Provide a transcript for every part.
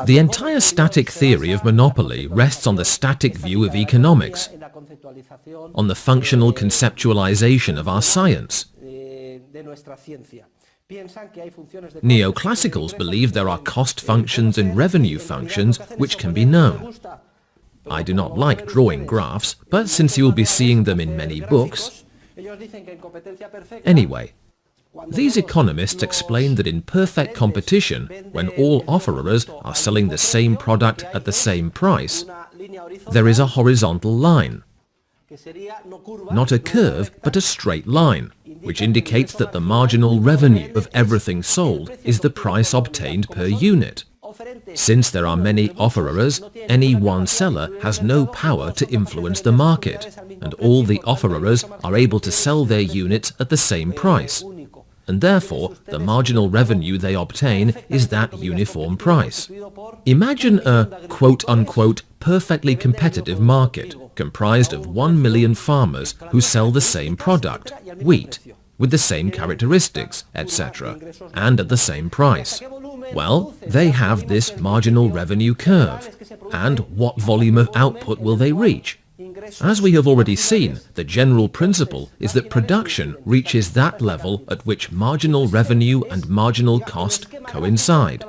The entire static theory of monopoly rests on the static view of economics, on the functional conceptualization of our science. Neoclassicals believe there are cost functions and revenue functions which can be known. I do not like drawing graphs, but since you will be seeing them in many books... Anyway, these economists explain that in perfect competition, when all offerers are selling the same product at the same price, there is a horizontal line. Not a curve, but a straight line, which indicates that the marginal revenue of everything sold is the price obtained per unit. Since there are many offerers, any one seller has no power to influence the market, and all the offerers are able to sell their units at the same price. And therefore, the marginal revenue they obtain is that uniform price. Imagine a quote-unquote perfectly competitive market comprised of 1 million farmers who sell the same product, wheat, with the same characteristics, etc., and at the same price. Well, they have this marginal revenue curve. And what volume of output will they reach? As we have already seen, the general principle is that production reaches that level at which marginal revenue and marginal cost coincide.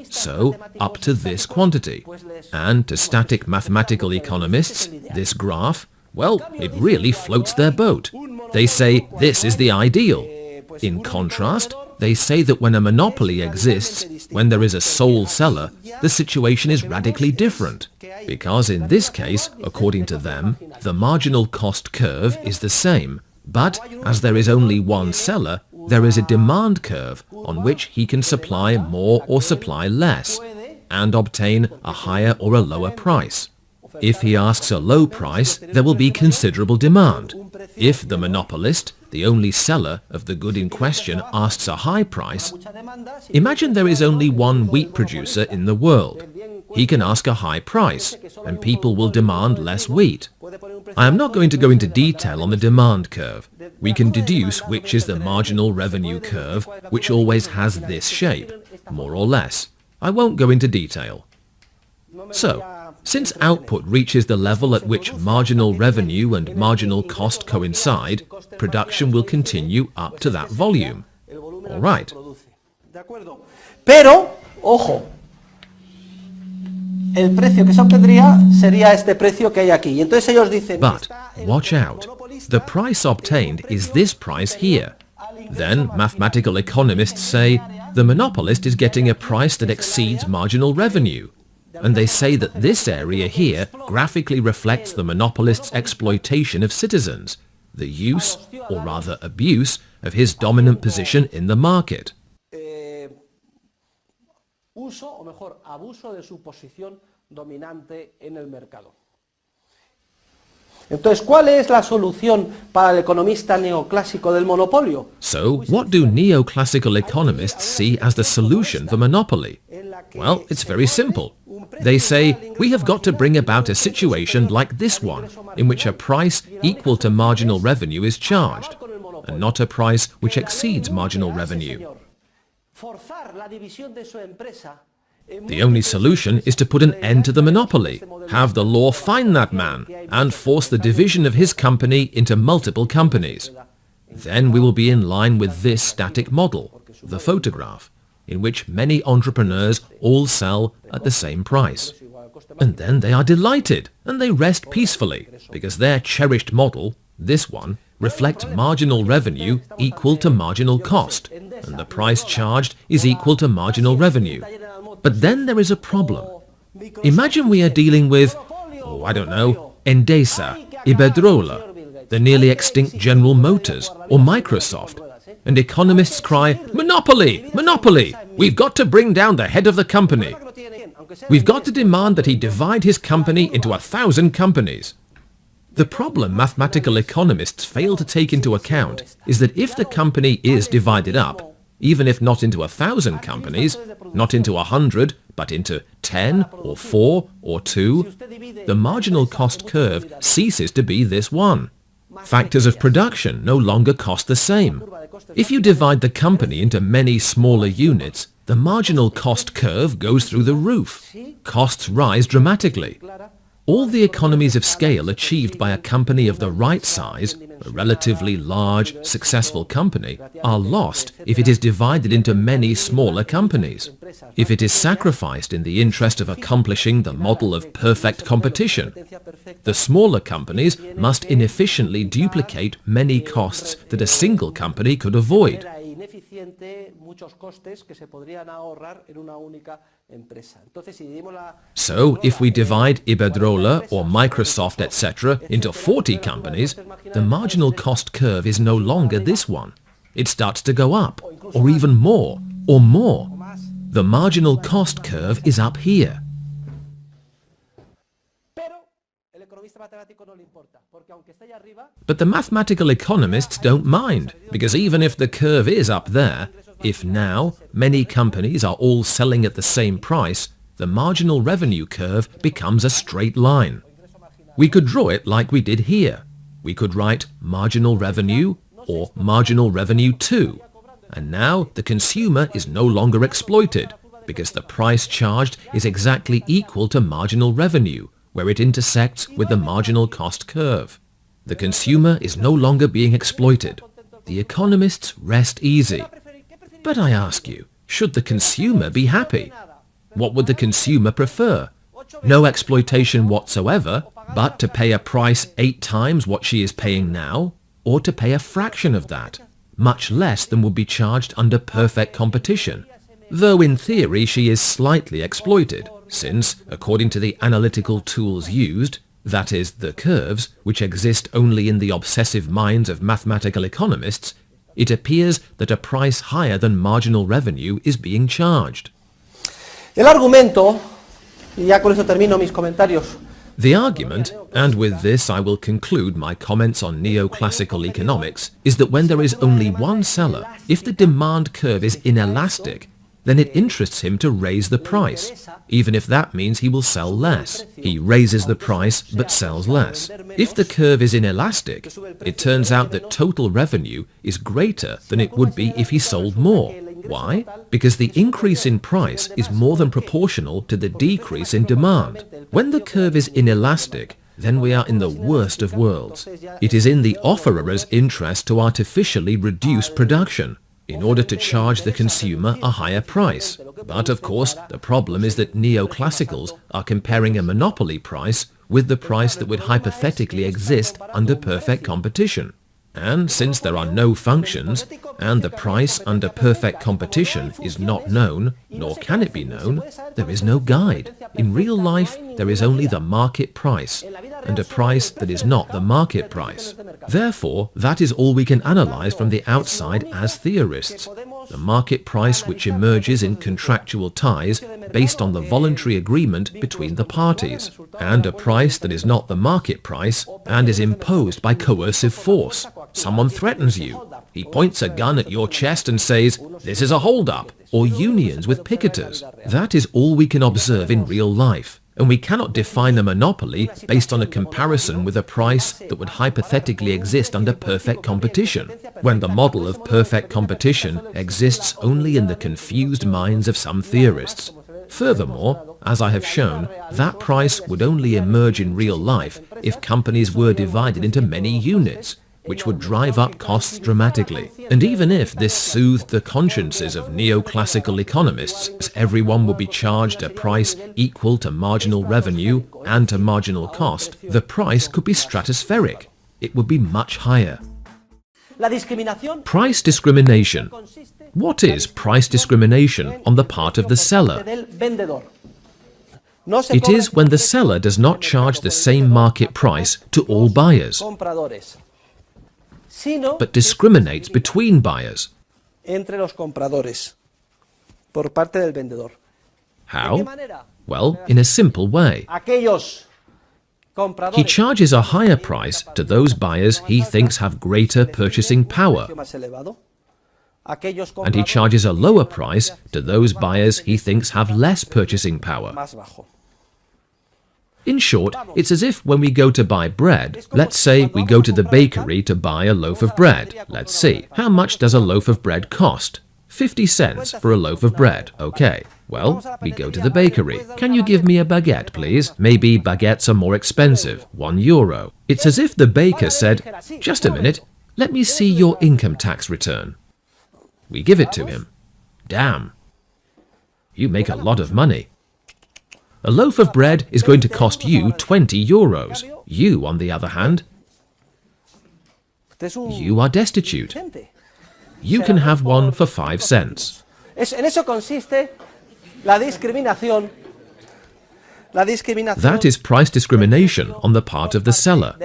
So, up to this quantity. And to static mathematical economists, this graph, well, it really floats their boat. They say this is the ideal. In contrast, they say that when a monopoly exists, when there is a sole seller, the situation is radically different. Because in this case, according to them, the marginal cost curve is the same. But as there is only one seller, there is a demand curve on which he can supply more or supply less, and obtain a higher or a lower price. If he asks a low price, there will be considerable demand. If the monopolist, the only seller of the good in question, asks a high price, imagine there is only one wheat producer in the world. He can ask a high price, and people will demand less wheat. I am not going to go into detail on the demand curve. We can deduce which is the marginal revenue curve, which always has this shape, more or less. I won't go into detail. So, since output reaches the level at which marginal revenue and marginal cost coincide, production will continue up to that volume. All right. Pero, ojo, el precio que se obtendría sería este precio que hay aquí. Y entonces ellos dicen, but, watch out, the price obtained is this price here. Then, mathematical economists say, the monopolist is getting a price that exceeds marginal revenue. And they say that this area here graphically reflects the monopolist's exploitation of citizens, the use, or rather abuse, of his dominant position in the market. Uso, o mejor, abuso de su posición dominante en el mercado. Entonces, ¿cuál es la solución para el economista neoclásico del monopolio? So, what do neoclassical economists see as the solution for monopoly? Well, it's very simple. They say, we have got to bring about a situation like this one, in which a price equal to marginal revenue is charged, and not a price which exceeds marginal revenue. The only solution is to put an end to the monopoly, have the law find that man, and force the division of his company into multiple companies. Then we will be in line with this static model, the photograph, in which many entrepreneurs all sell at the same price. And then they are delighted, and they rest peacefully, because their cherished model, this one, reflects marginal revenue equal to marginal cost, and the price charged is equal to marginal revenue. But then there is a problem. Imagine we are dealing with, oh, I don't know, Endesa, Iberdrola, the nearly extinct General Motors, or Microsoft, and economists cry, monopoly, monopoly, we've got to bring down the head of the company. We've got to demand that he divide his company into 1,000 companies. The problem mathematical economists fail to take into account is that if the company is divided up, even if not into 1,000 companies, not into 100, but into 10 or 4 or 2, the marginal cost curve ceases to be this one. Factors of production no longer cost the same. If you divide the company into many smaller units, the marginal cost curve goes through the roof. Costs rise dramatically. All the economies of scale achieved by a company of the right size, a relatively large, successful company, are lost if it is divided into many smaller companies, if it is sacrificed in the interest of accomplishing the model of perfect competition. The smaller companies must inefficiently duplicate many costs that a single company could avoid. So, if we divide Iberdrola or Microsoft, etc., into 40 companies, the marginal cost curve is no longer this one. It starts to go up, or even more, or more. The marginal cost curve is up here. But the mathematical economists don't mind, because even if the curve is up there, if now many companies are all selling at the same price, the marginal revenue curve becomes a straight line. We could draw it like we did here. We could write marginal revenue or marginal revenue 2. And now the consumer is no longer exploited, because the price charged is exactly equal to marginal revenue, where it intersects with the marginal cost curve. The consumer is no longer being exploited. The economists rest easy. But I ask you, should the consumer be happy? What would the consumer prefer? No exploitation whatsoever, but to pay a price 8 times what she is paying now, or to pay a fraction of that, much less than would be charged under perfect competition, though in theory she is slightly exploited, since, according to the analytical tools used, that is, the curves, which exist only in the obsessive minds of mathematical economists, it appears that a price higher than marginal revenue is being charged. El argumento, y ya con eso termino mis comentarios. The argument, and with this I will conclude my comments on neoclassical economics, is that when there is only one seller, if the demand curve is inelastic, then it interests him to raise the price, even if that means he will sell less. He raises the price but sells less. If the curve is inelastic, it turns out that total revenue is greater than it would be if he sold more. Why? Because the increase in price is more than proportional to the decrease in demand. When the curve is inelastic, then we are in the worst of worlds. It is in the offerer's interest to artificially reduce production, in order to charge the consumer a higher price. But of course, the problem is that neoclassicals are comparing a monopoly price with the price that would hypothetically exist under perfect competition. And since there are no functions, and the price under perfect competition is not known, nor can it be known, there is no guide. In real life, there is only the market price, and a price that is not the market price. Therefore, that is all we can analyze from the outside as theorists. The market price which emerges in contractual ties based on the voluntary agreement between the parties, and a price that is not the market price and is imposed by coercive force. Someone threatens you. He points a gun at your chest and says, "This is a hold-up," or unions with picketers. That is all we can observe in real life. And we cannot define a monopoly based on a comparison with a price that would hypothetically exist under perfect competition, when the model of perfect competition exists only in the confused minds of some theorists. Furthermore, as I have shown, that price would only emerge in real life if companies were divided into many units, which would drive up costs dramatically. And even if this soothed the consciences of neoclassical economists, as everyone would be charged a price equal to marginal revenue and to marginal cost, the price could be stratospheric. It would be much higher. Price discrimination. What is price discrimination on the part of the seller? It is when the seller does not charge the same market price to all buyers, but discriminates between buyers. How? Well, in a simple way. He charges a higher price to those buyers he thinks have greater purchasing power, and he charges a lower price to those buyers he thinks have less purchasing power. In short, it's as if when we go to buy bread, let's say we go to the bakery to buy a loaf of bread. Let's see, how much does a loaf of bread cost? 50 cents for a loaf of bread. Okay. Well, we go to the bakery. Can you give me a baguette, please? Maybe baguettes are more expensive, €1. It's as if the baker said, just a minute, let me see your income tax return. We give it to him. Damn. You make a lot of money. A loaf of bread is going to cost you €20. You, on the other hand, you are destitute. You can have one for 5 cents. That is price discrimination on the part of the seller.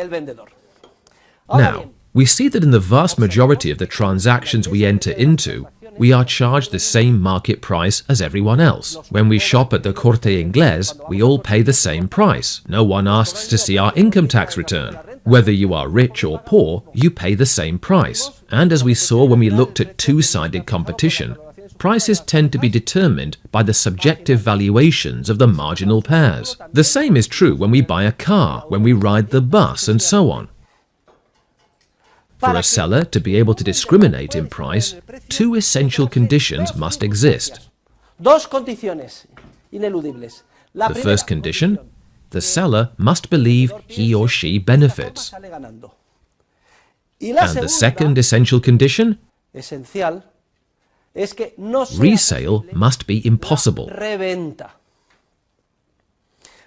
Now, we see that in the vast majority of the transactions we enter into, we are charged the same market price as everyone else. When we shop at the Corte Inglés, we all pay the same price. No one asks to see our income tax return. Whether you are rich or poor, you pay the same price. And as we saw when we looked at two-sided competition, prices tend to be determined by the subjective valuations of the marginal pairs. The same is true when we buy a car, when we ride the bus, and so on. For a seller to be able to discriminate in price, two essential conditions must exist. The first condition, the seller must believe he or she benefits. And the second essential condition, resale must be impossible.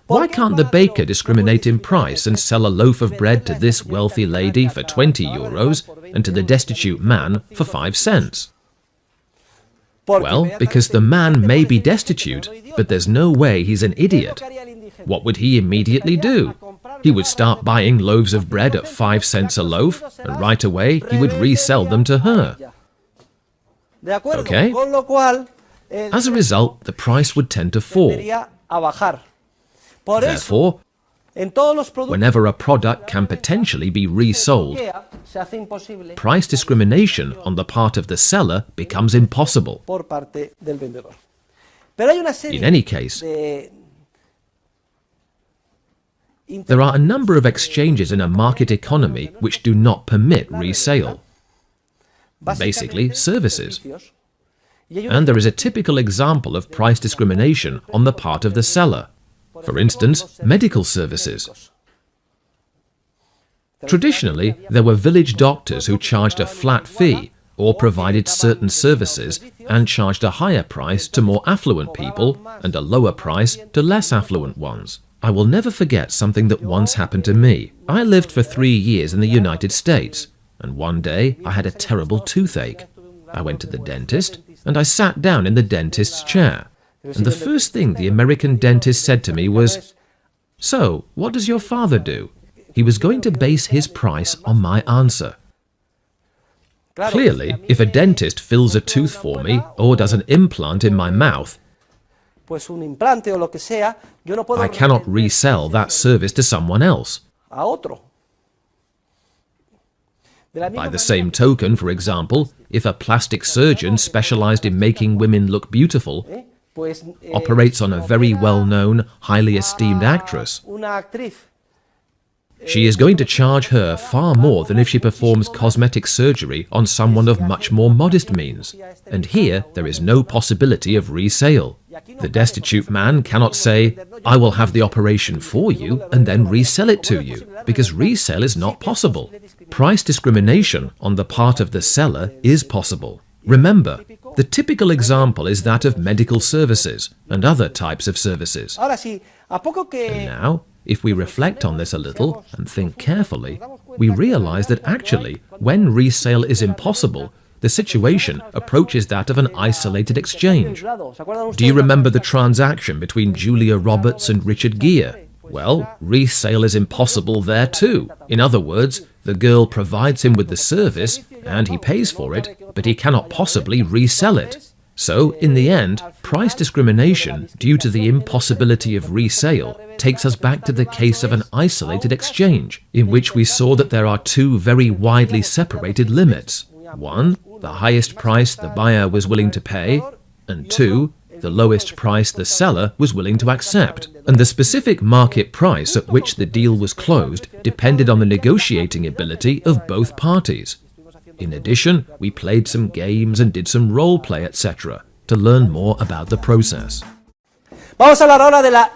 Why can't the baker discriminate in price and sell a loaf of bread to this wealthy lady for €20 and to the destitute man for 5 cents? Well, because the man may be destitute, but there's no way he's an idiot. What would he immediately do? He would start buying loaves of bread at 5 cents a loaf, and right away he would resell them to her. Okay? As a result, the price would tend to fall. Therefore, whenever a product can potentially be resold, price discrimination on the part of the seller becomes impossible. In any case, there are a number of exchanges in a market economy which do not permit resale. Basically, services. And there is a typical example of price discrimination on the part of the seller. For instance, medical services. Traditionally, there were village doctors who charged a flat fee or provided certain services and charged a higher price to more affluent people and a lower price to less affluent ones. I will never forget something that once happened to me. I lived for 3 years in the United States, and one day I had a terrible toothache. I went to the dentist, and I sat down in the dentist's chair. And the first thing the American dentist said to me was, "So, what does your father do?" He was going to base his price on my answer. Clearly, if a dentist fills a tooth for me or does an implant in my mouth, I cannot resell that service to someone else. By the same token, for example, if a plastic surgeon specialized in making women look beautiful operates on a very well-known, highly esteemed actress, she is going to charge her far more than if she performs cosmetic surgery on someone of much more modest means. And here, there is no possibility of resale. The destitute man cannot say, "I will have the operation for you and then resell it to you," because resale is not possible. Price discrimination on the part of the seller is possible. Remember, the typical example is that of medical services and other types of services. And now, if we reflect on this a little and think carefully, we realize that actually, when resale is impossible, the situation approaches that of an isolated exchange. Do you remember the transaction between Julia Roberts and Richard Gere? Well, resale is impossible there too. In other words, the girl provides him with the service and he pays for it, but he cannot possibly resell it. So, in the end, price discrimination due to the impossibility of resale takes us back to the case of an isolated exchange, in which we saw that there are two very widely separated limits. One, the highest price the buyer was willing to pay, and two, the lowest price the seller was willing to accept. And the specific market price at which the deal was closed depended on the negotiating ability of both parties. In addition, we played some games and did some role play, etc., to learn more about the process. Vamos a hablar ahora de la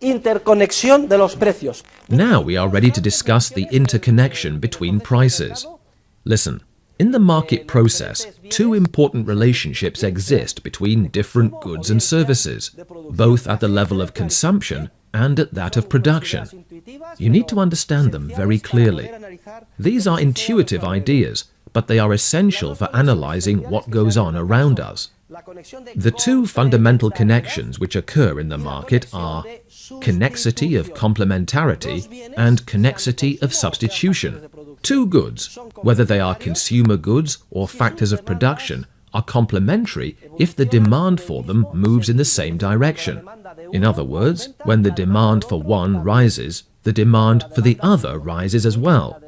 interconexión de los precios. Now we are ready to discuss the interconnection between prices. Listen, in the market process, two important relationships exist between different goods and services, both at the level of consumption and at that of production. You need to understand them very clearly. These are intuitive ideas, but they are essential for analyzing what goes on around us. The two fundamental connections which occur in the market are connexity of complementarity and connexity of substitution. Two goods, whether they are consumer goods or factors of production, are complementary if the demand for them moves in the same direction. In other words, when the demand for one rises, the demand for the other rises as well.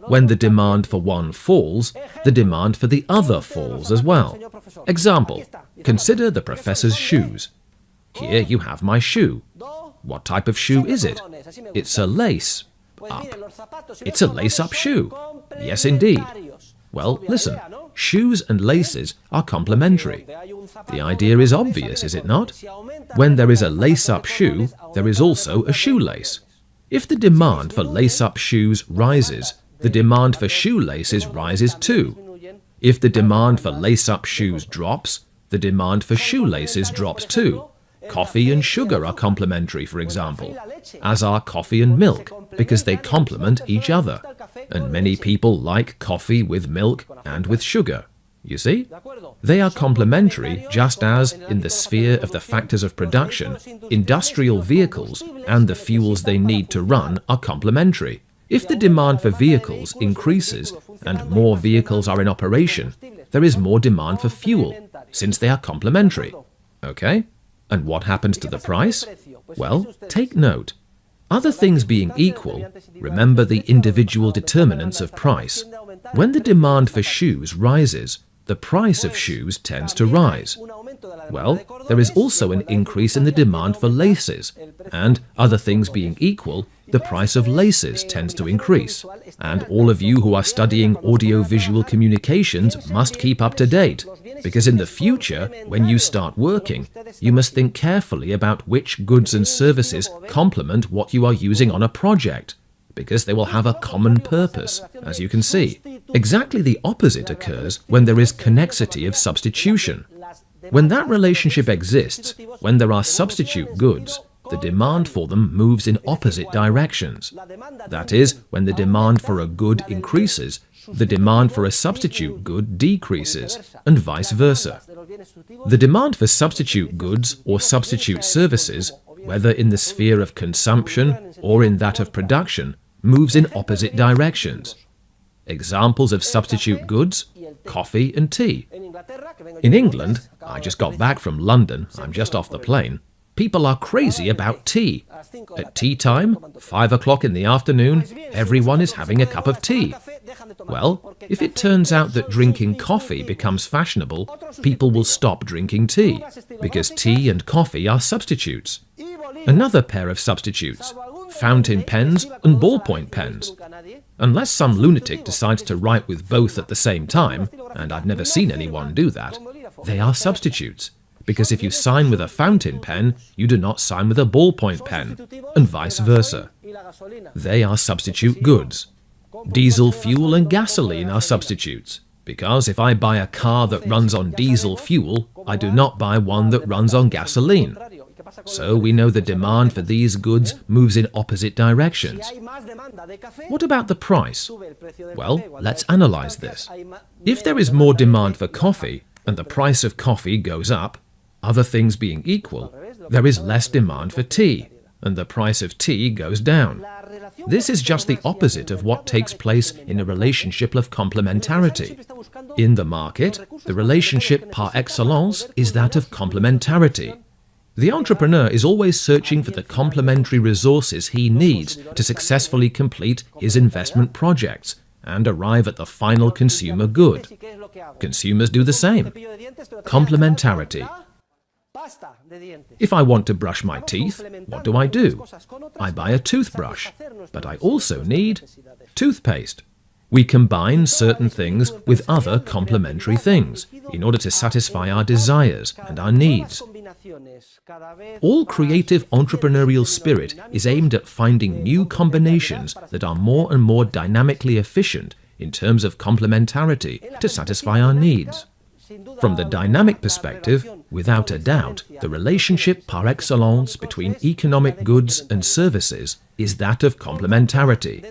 When the demand for one falls, the demand for the other falls as well. Example, consider the professor's shoes. Here you have my shoe. What type of shoe is it? It's a lace-up. It's a lace-up shoe. Yes, indeed. Well, listen, shoes and laces are complementary. The idea is obvious, is it not? When there is a lace-up shoe, there is also a shoelace. If the demand for lace-up shoes rises, the demand for shoelaces rises too. If the demand for lace-up shoes drops, the demand for shoelaces drops too. Coffee and sugar are complementary, for example, as are coffee and milk, because they complement each other. And many people like coffee with milk and with sugar. You see? They are complementary just as, in the sphere of the factors of production, industrial vehicles and the fuels they need to run are complementary. If the demand for vehicles increases and more vehicles are in operation, there is more demand for fuel, since they are complementary. Okay? And what happens to the price? Well, take note. Other things being equal, remember the individual determinants of price. When the demand for shoes rises, the price of shoes tends to rise. Well, there is also an increase in the demand for laces, and other things being equal, the price of laces tends to increase. And all of you who are studying audio-visual communications must keep up to date, because in the future, when you start working, you must think carefully about which goods and services complement what you are using on a project, because they will have a common purpose, as you can see. Exactly the opposite occurs when there is connexity of substitution. When that relationship exists, when there are substitute goods, the demand for them moves in opposite directions. That is, when the demand for a good increases, the demand for a substitute good decreases, and vice versa. The demand for substitute goods or substitute services, whether in the sphere of consumption or in that of production, moves in opposite directions. Examples of substitute goods: coffee and tea. In England, I just got back from London, I'm just off the plane, people are crazy about tea. At tea time, 5 o'clock in the afternoon, everyone is having a cup of tea. Well, if it turns out that drinking coffee becomes fashionable, people will stop drinking tea, because tea and coffee are substitutes. Another pair of substitutes: fountain pens and ballpoint pens. Unless some lunatic decides to write with both at the same time, and I've never seen anyone do that, they are substitutes. Because if you sign with a fountain pen, you do not sign with a ballpoint pen, and vice versa. They are substitute goods. Diesel fuel and gasoline are substitutes, because if I buy a car that runs on diesel fuel, I do not buy one that runs on gasoline. So we know the demand for these goods moves in opposite directions. What about the price? Well, let's analyze this. If there is more demand for coffee, and the price of coffee goes up, other things being equal, there is less demand for tea, and the price of tea goes down. This is just the opposite of what takes place in a relationship of complementarity. In the market, the relationship par excellence is that of complementarity. The entrepreneur is always searching for the complementary resources he needs to successfully complete his investment projects and arrive at the final consumer good. Consumers do the same. Complementarity. If I want to brush my teeth, what do? I buy a toothbrush, but I also need toothpaste. We combine certain things with other complementary things in order to satisfy our desires and our needs. All creative entrepreneurial spirit is aimed at finding new combinations that are more and more dynamically efficient in terms of complementarity to satisfy our needs. From the dynamic perspective, without a doubt, the relationship par excellence between economic goods and services is that of complementarity.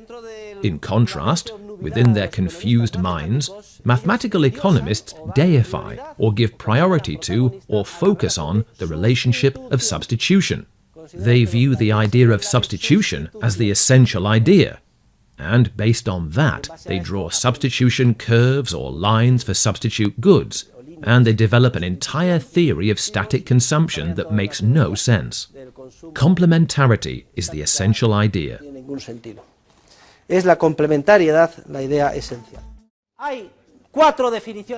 In contrast, within their confused minds, mathematical economists deify or give priority to or focus on the relationship of substitution. They view the idea of substitution as the essential idea, and based on that, they draw substitution curves or lines for substitute goods, and they develop an entire theory of static consumption that makes no sense. Complementarity is the essential idea. Es la complementariedad la idea esencial.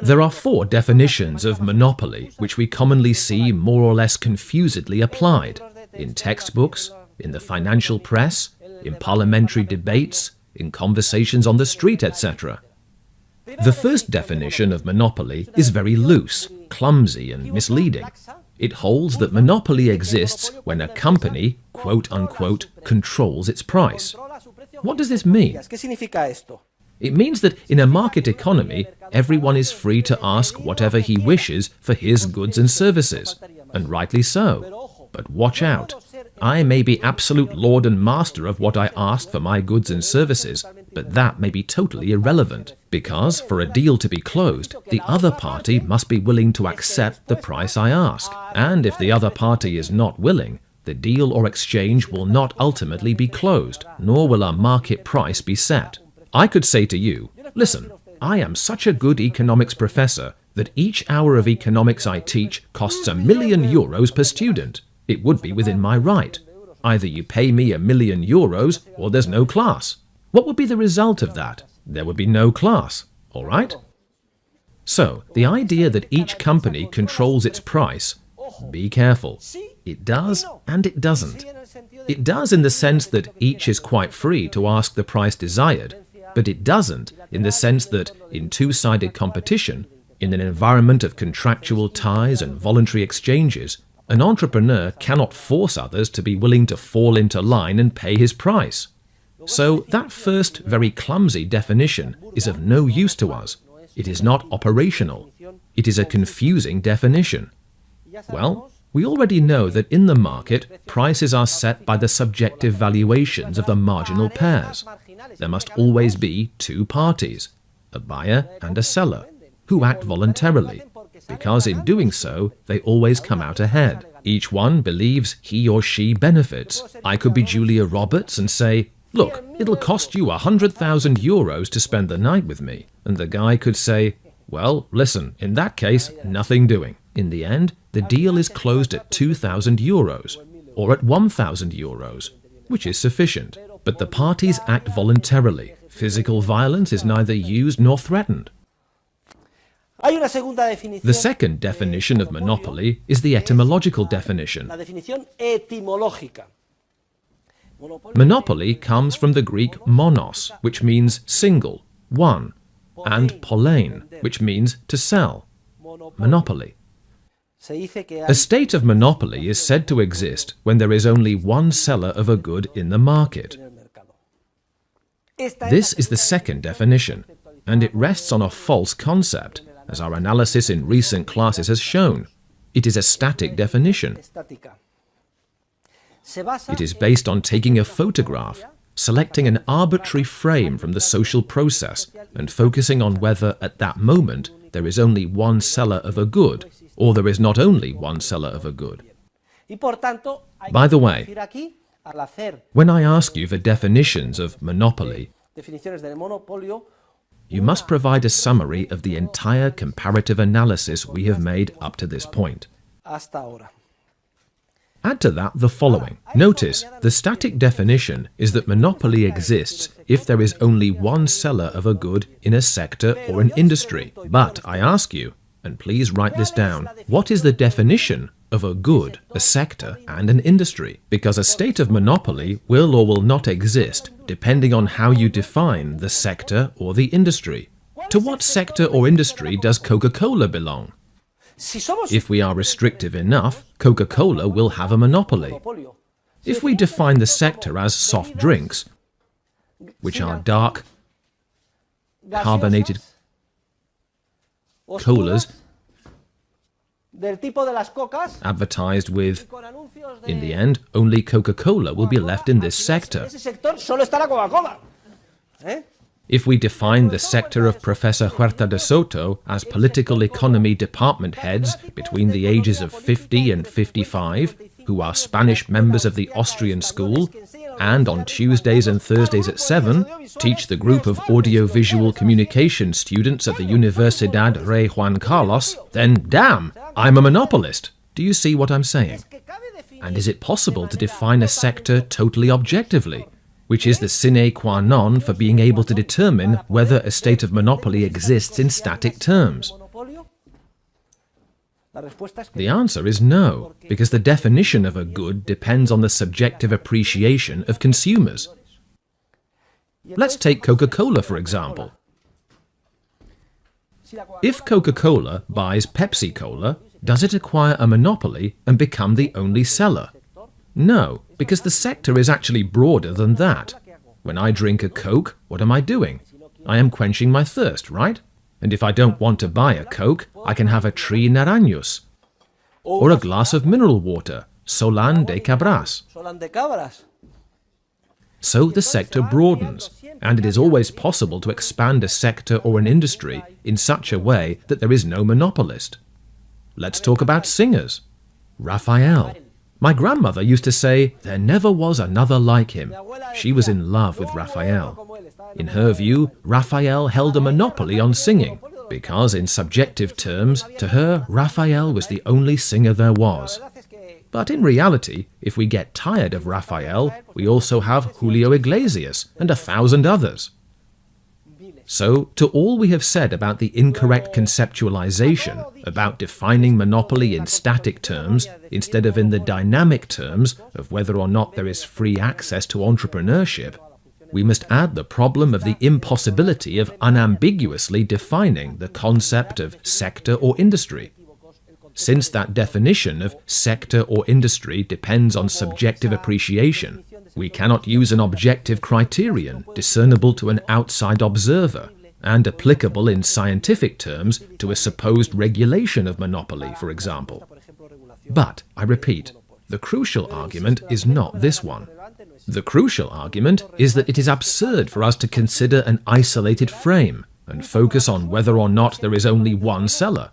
There are 4 definitions of monopoly which we commonly see more or less confusedly applied in textbooks, in the financial press, in parliamentary debates, in conversations on the street, etc. The first definition of monopoly is very loose, clumsy, and misleading. It holds that monopoly exists when a company, quote-unquote, controls its price. What does this mean? It means that in a market economy, everyone is free to ask whatever he wishes for his goods and services, and rightly so. But watch out. I may be absolute lord and master of what I asked for my goods and services, but that may be totally irrelevant, because for a deal to be closed, the other party must be willing to accept the price I ask, and if the other party is not willing, the deal or exchange will not ultimately be closed, nor will a market price be set. I could say to you, listen, I am such a good economics professor that each hour of economics I teach costs €1,000,000 per student. It would be within my right. Either you pay me €1,000,000 or there's no class. What would be the result of that? There would be no class, all right? So, the idea that each company controls its price, be careful. It does and it doesn't. It does in the sense that each is quite free to ask the price desired, but it doesn't in the sense that in two-sided competition, in an environment of contractual ties and voluntary exchanges, an entrepreneur cannot force others to be willing to fall into line and pay his price. So that first very clumsy definition is of no use to us. It is not operational. It is a confusing definition. Well, we already know that in the market, prices are set by the subjective valuations of the marginal pairs. There must always be 2 parties, a buyer and a seller, who act voluntarily, because in doing so, they always come out ahead. Each one believes he or she benefits. I could be Julia Roberts and say, look, it'll cost you €100,000 to spend the night with me. And the guy could say, well, listen, in that case, nothing doing. In the end, the deal is closed at €2,000 or at €1,000, which is sufficient. But the parties act voluntarily. Physical violence is neither used nor threatened. The second definition of monopoly is the etymological definition. Monopoly comes from the Greek monos, which means single, one, and polein, which means to sell. Monopoly. A state of monopoly is said to exist when there is only one seller of a good in the market. This is the second definition, and it rests on a false concept, as our analysis in recent classes has shown. It is a static definition. It is based on taking a photograph, selecting an arbitrary frame from the social process, and focusing on whether at that moment there is only one seller of a good, or there is not only one seller of a good. By the way, when I ask you for definitions of monopoly, you must provide a summary of the entire comparative analysis we have made up to this point. Add to that the following. Notice, the static definition is that monopoly exists if there is only one seller of a good in a sector or an industry. But I ask you, and please write this down, what is the definition of a good, a sector, and an industry, because a state of monopoly will or will not exist depending on how you define the sector or the industry. To what sector or industry does Coca-Cola belong? If we are restrictive enough, Coca-Cola will have a monopoly. If we define the sector as soft drinks, which are dark, carbonated colas advertised with, in the end, only Coca-Cola will be left in this sector. If we define the sector of Professor Huerta de Soto as political economy department heads between the ages of 50 and 55, who are Spanish members of the Austrian school, and on Tuesdays and Thursdays at 7, teach the group of audiovisual communication students at the Universidad Rey Juan Carlos, then damn, I'm a monopolist. Do you see what I'm saying? And is it possible to define a sector totally objectively, which is the sine qua non for being able to determine whether a state of monopoly exists in static terms? The answer is no, because the definition of a good depends on the subjective appreciation of consumers. Let's take Coca-Cola, for example. If Coca-Cola buys Pepsi-Cola, does it acquire a monopoly and become the only seller? No, because the sector is actually broader than that. When I drink a Coke, what am I doing? I am quenching my thirst, right? And if I don't want to buy a Coke, I can have a Tree Naranjos, or a glass of mineral water, Solan de Cabras. So the sector broadens, and it is always possible to expand a sector or an industry in such a way that there is no monopolist. Let's talk about singers. Raphael. My grandmother used to say, there never was another like him. She was in love with Raphael. In her view, Raphael held a monopoly on singing, because in subjective terms, to her, Raphael was the only singer there was. But in reality, if we get tired of Raphael, we also have Julio Iglesias and 1,000 others. So, to all we have said about the incorrect conceptualization, about defining monopoly in static terms instead of in the dynamic terms of whether or not there is free access to entrepreneurship, we must add the problem of the impossibility of unambiguously defining the concept of sector or industry. Since that definition of sector or industry depends on subjective appreciation, we cannot use an objective criterion discernible to an outside observer and applicable in scientific terms to a supposed regulation of monopoly, for example. But, I repeat, the crucial argument is not this one. The crucial argument is that it is absurd for us to consider an isolated frame and focus on whether or not there is only one seller.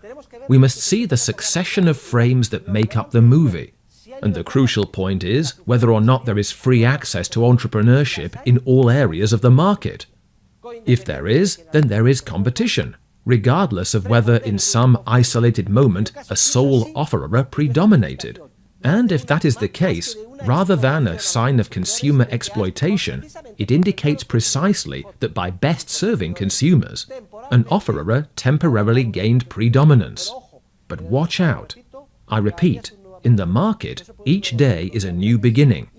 We must see the succession of frames that make up the movie. And the crucial point is whether or not there is free access to entrepreneurship in all areas of the market. If there is, then there is competition, regardless of whether in some isolated moment a sole offerer predominated. And if that is the case, rather than a sign of consumer exploitation, it indicates precisely that by best serving consumers, an offerer temporarily gained predominance. But watch out. I repeat, in the market, each day is a new beginning.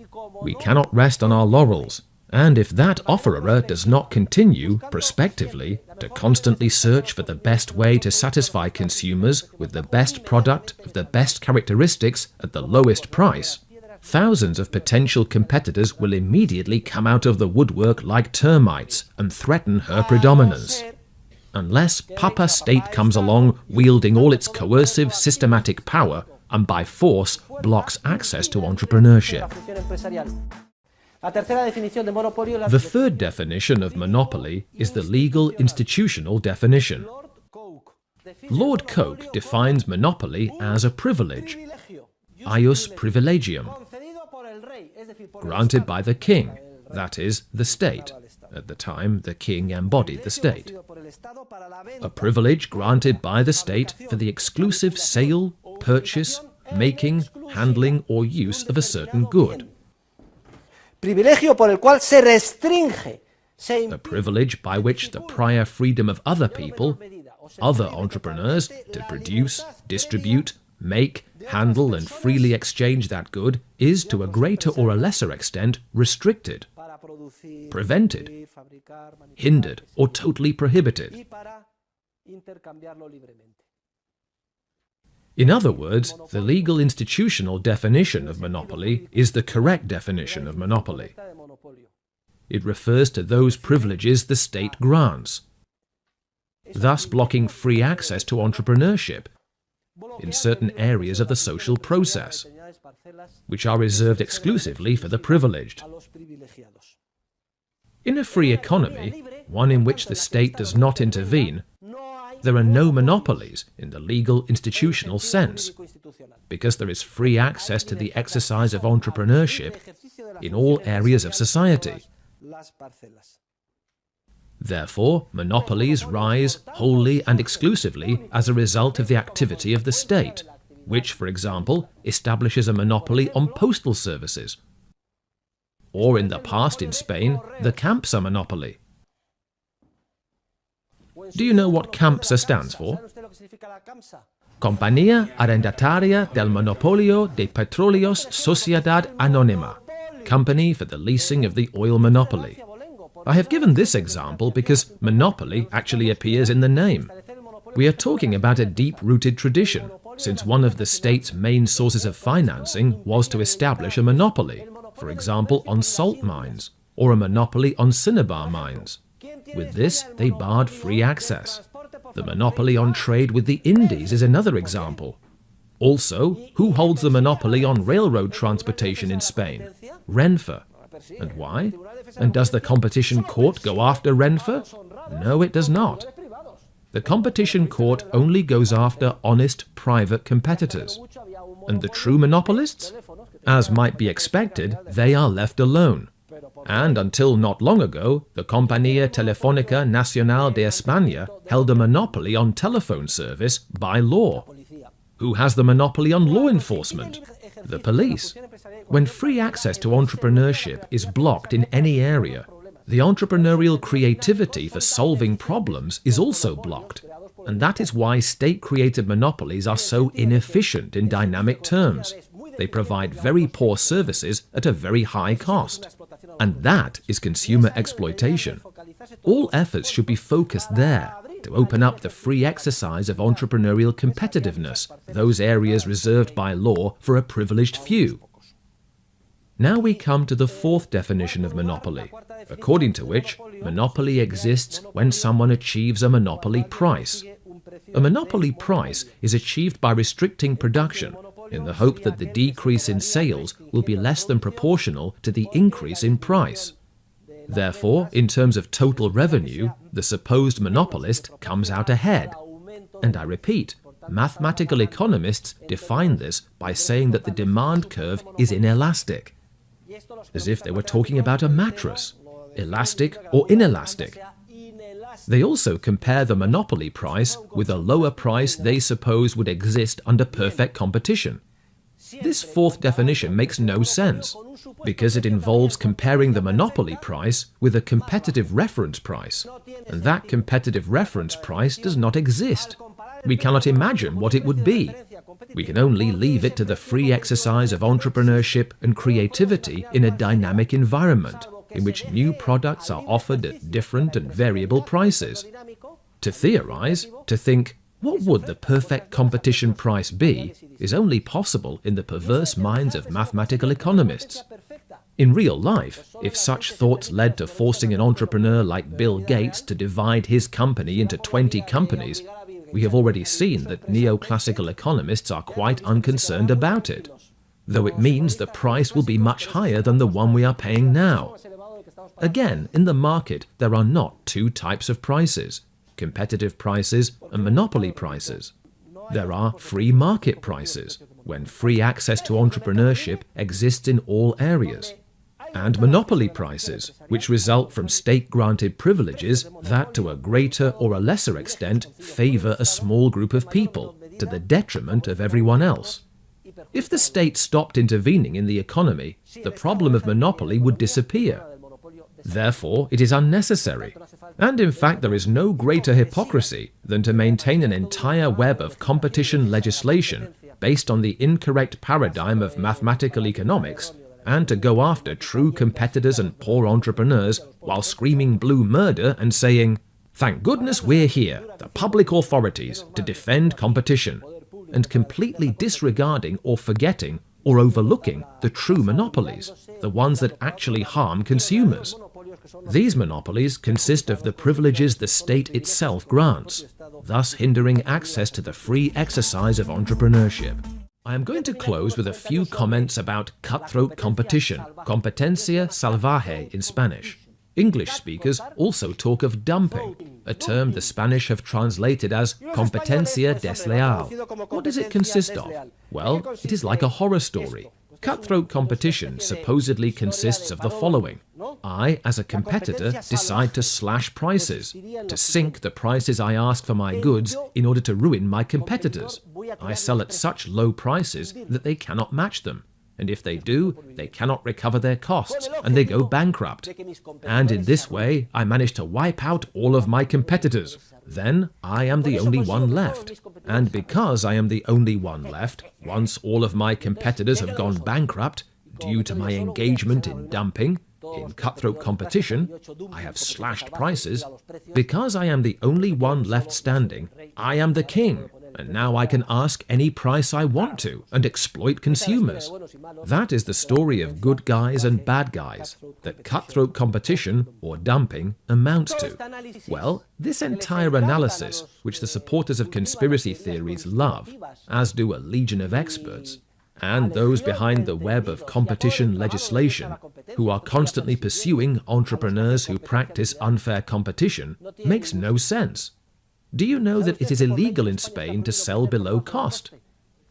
We cannot rest on our laurels. And if that offerer does not continue, prospectively, to constantly search for the best way to satisfy consumers with the best product of the best characteristics at the lowest price, thousands of potential competitors will immediately come out of the woodwork like termites and threaten her predominance. Unless Papa State comes along wielding all its coercive, systematic power and by force blocks access to entrepreneurship. The third definition of monopoly is the legal institutional definition. Lord Coke defines monopoly as a privilege, ius privilegium, granted by the king, that is, the state. At the time, the king embodied the state. A privilege granted by the state for the exclusive sale, purchase, making, handling, or use of a certain good. Privilegio por el cual se restringe. A privilege by which the prior freedom of other people, other entrepreneurs, to produce, distribute, make, handle and freely exchange that good is, to a greater or a lesser extent, restricted, prevented, hindered, or totally prohibited. In other words, the legal institutional definition of monopoly is the correct definition of monopoly. It refers to those privileges the state grants, thus blocking free access to entrepreneurship in certain areas of the social process, which are reserved exclusively for the privileged. In a free economy, one in which the state does not intervene, there are no monopolies in the legal institutional sense, because there is free access to the exercise of entrepreneurship in all areas of society. Therefore, monopolies rise wholly and exclusively as a result of the activity of the state, which, for example, establishes a monopoly on postal services, or in the past in Spain, the CAMPSA monopoly. Do you know what CAMPSA stands for? Compañía Arrendataria del Monopolio de Petróleos Sociedad Anónima, Company for the Leasing of the Oil Monopoly. I have given this example because monopoly actually appears in the name. We are talking about a deep-rooted tradition, since one of the state's main sources of financing was to establish a monopoly, for example on salt mines, or a monopoly on cinnabar mines. With this, they barred free access. The monopoly on trade with the Indies is another example. Also, who holds the monopoly on railroad transportation in Spain? Renfe. And why? And does the competition court go after Renfe? No, it does not. The competition court only goes after honest private competitors. And the true monopolists? As might be expected, they are left alone. And until not long ago, the Compañía Telefónica Nacional de España held a monopoly on telephone service by law. Who has the monopoly on law enforcement? The police. When free access to entrepreneurship is blocked in any area, the entrepreneurial creativity for solving problems is also blocked. And that is why state-created monopolies are so inefficient in dynamic terms. They provide very poor services at a very high cost. And that is consumer exploitation. All efforts should be focused there, to open up the free exercise of entrepreneurial competitiveness, those areas reserved by law for a privileged few. Now we come to the fourth definition of monopoly, according to which monopoly exists when someone achieves a monopoly price. A monopoly price is achieved by restricting production, in the hope that the decrease in sales will be less than proportional to the increase in price. Therefore, in terms of total revenue, the supposed monopolist comes out ahead. And I repeat, mathematical economists define this by saying that the demand curve is inelastic, as if they were talking about a mattress, elastic or inelastic. They also compare the monopoly price with a lower price they suppose would exist under perfect competition. This fourth definition makes no sense, because it involves comparing the monopoly price with a competitive reference price, and that competitive reference price does not exist. We cannot imagine what it would be. We can only leave it to the free exercise of entrepreneurship and creativity in a dynamic environment, in which new products are offered at different and variable prices. To theorize, to think, what would the perfect competition price be, is only possible in the perverse minds of mathematical economists. In real life, if such thoughts led to forcing an entrepreneur like Bill Gates to divide his company into 20 companies, we have already seen that neoclassical economists are quite unconcerned about it, though it means the price will be much higher than the one we are paying now. Again, in the market, there are not two types of prices, competitive prices and monopoly prices. There are free market prices, when free access to entrepreneurship exists in all areas, and monopoly prices, which result from state-granted privileges that, to a greater or a lesser extent, favor a small group of people, to the detriment of everyone else. If the state stopped intervening in the economy, the problem of monopoly would disappear. Therefore, it is unnecessary. And in fact, there is no greater hypocrisy than to maintain an entire web of competition legislation based on the incorrect paradigm of mathematical economics, and to go after true competitors and poor entrepreneurs while screaming blue murder and saying, "Thank goodness we're here, the public authorities, to defend competition," and completely disregarding or forgetting or overlooking the true monopolies, the ones that actually harm consumers. These monopolies consist of the privileges the state itself grants, thus hindering access to the free exercise of entrepreneurship. I am going to close with a few comments about cutthroat competition, competencia salvaje in Spanish. English speakers also talk of dumping, a term the Spanish have translated as competencia desleal. What does it consist of? Well, it is like a horror story. Cutthroat competition supposedly consists of the following. I, as a competitor, decide to slash prices, to sink the prices I ask for my goods in order to ruin my competitors. I sell at such low prices that they cannot match them. And if they do, they cannot recover their costs, and they go bankrupt. And in this way, I manage to wipe out all of my competitors. Then I am the only one left. And because I am the only one left, once all of my competitors have gone bankrupt, due to my engagement in dumping, in cutthroat competition, I have slashed prices. Because I am the only one left standing, I am the king. And now I can ask any price I want to and exploit consumers. That is the story of good guys and bad guys that cutthroat competition, or dumping, amounts to. Well, this entire analysis, which the supporters of conspiracy theories love, as do a legion of experts, and those behind the web of competition legislation, who are constantly pursuing entrepreneurs who practice unfair competition, makes no sense. Do you know that it is illegal in Spain to sell below cost?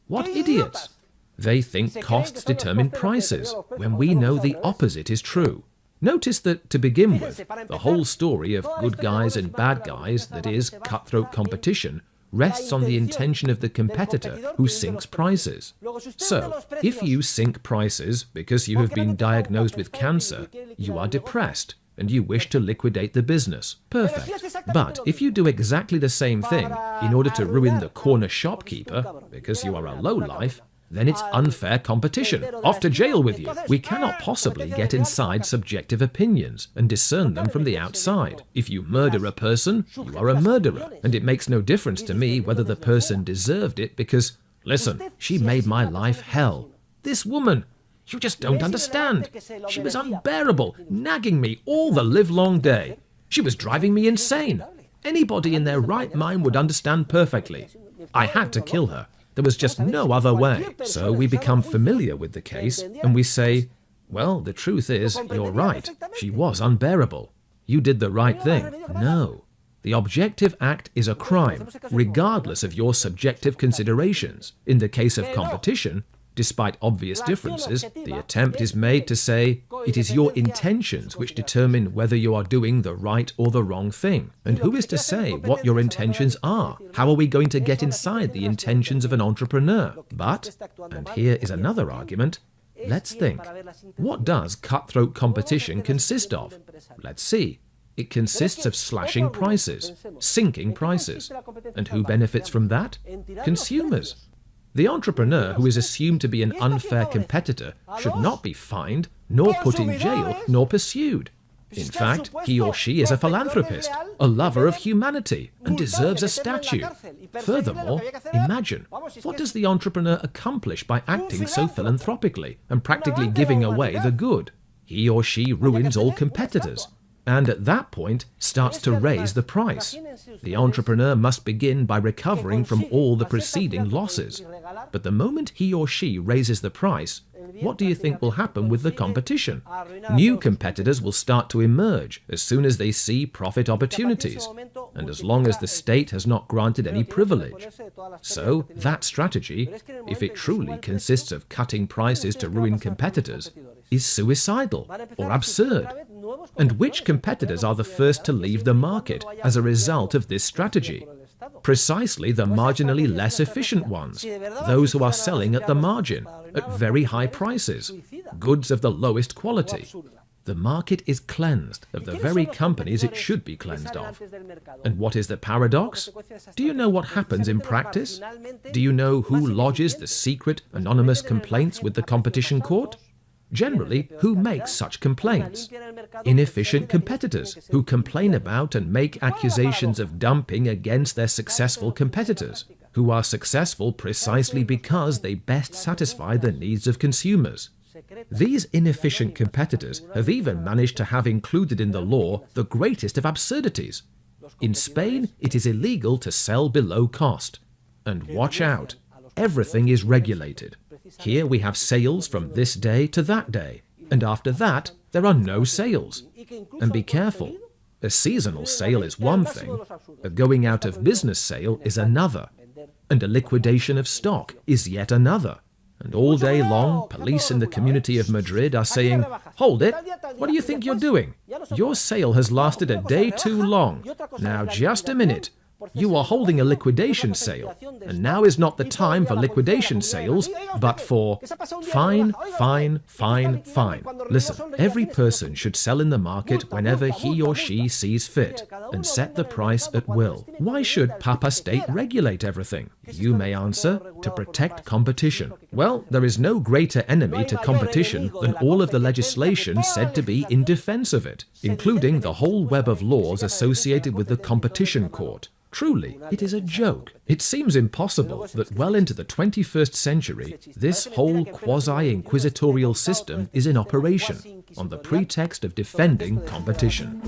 What idiots! They think costs determine prices, when we know the opposite is true. Notice that, to begin with, the whole story of good guys and bad guys, that is, cutthroat competition, rests on the intention of the competitor who sinks prices. So, if you sink prices because you have been diagnosed with cancer, you are depressed, and you wish to liquidate the business. Perfect. But if you do exactly the same thing in order to ruin the corner shopkeeper, because you are a lowlife, then it's unfair competition. Off to jail with you. We cannot possibly get inside subjective opinions and discern them from the outside. If you murder a person, you are a murderer, and it makes no difference to me whether the person deserved it because, listen, she made my life hell. This woman, you just don't understand. She was unbearable, nagging me all the livelong day. She was driving me insane. Anybody in their right mind would understand perfectly. I had to kill her. There was just no other way. So we become familiar with the case, and we say, well, the truth is, you're right. She was unbearable. You did the right thing. No. The objective act is a crime, regardless of your subjective considerations. In the case of competition, despite obvious differences, the attempt is made to say, it is your intentions which determine whether you are doing the right or the wrong thing. And who is to say what your intentions are? How are we going to get inside the intentions of an entrepreneur? But, and here is another argument, let's think. What does cutthroat competition consist of? Let's see. It consists of slashing prices, sinking prices. And who benefits from that? Consumers. The entrepreneur who is assumed to be an unfair competitor should not be fined, nor put in jail, nor pursued. In fact, he or she is a philanthropist, a lover of humanity, and deserves a statue. Furthermore, imagine, what does the entrepreneur accomplish by acting so philanthropically and practically giving away the good? He or she ruins all competitors, and at that point starts to raise the price. The entrepreneur must begin by recovering from all the preceding losses. But the moment he or she raises the price, what do you think will happen with the competition? New competitors will start to emerge as soon as they see profit opportunities, and as long as the state has not granted any privilege. So that strategy, if it truly consists of cutting prices to ruin competitors, is suicidal or absurd. And which competitors are the first to leave the market as a result of this strategy? Precisely the marginally less efficient ones, those who are selling at the margin, at very high prices, goods of the lowest quality. The market is cleansed of the very companies it should be cleansed of. And what is the paradox? Do you know what happens in practice? Do you know who lodges the secret, anonymous complaints with the competition court? Generally, who makes such complaints? Inefficient competitors who complain about and make accusations of dumping against their successful competitors, who are successful precisely because they best satisfy the needs of consumers. These inefficient competitors have even managed to have included in the law the greatest of absurdities. In Spain, it is illegal to sell below cost. And watch out, everything is regulated. Here we have sales from this day to that day, and after that, there are no sales. And be careful, a seasonal sale is one thing, a going out of business sale is another, and a liquidation of stock is yet another. And all day long, police in the community of Madrid are saying, "Hold it, what do you think you're doing? Your sale has lasted a day too long. Now just a minute. You are holding a liquidation sale, and now is not the time for liquidation sales, but for fine, fine, fine, fine." Listen, every person should sell in the market whenever he or she sees fit, and set the price at will. Why should Papa State regulate everything? You may answer, to protect competition. Well, there is no greater enemy to competition than all of the legislation said to be in defense of it, including the whole web of laws associated with the competition court. Truly, it is a joke. It seems impossible that well into the 21st century, this whole quasi-inquisitorial system is in operation on the pretext of defending competition.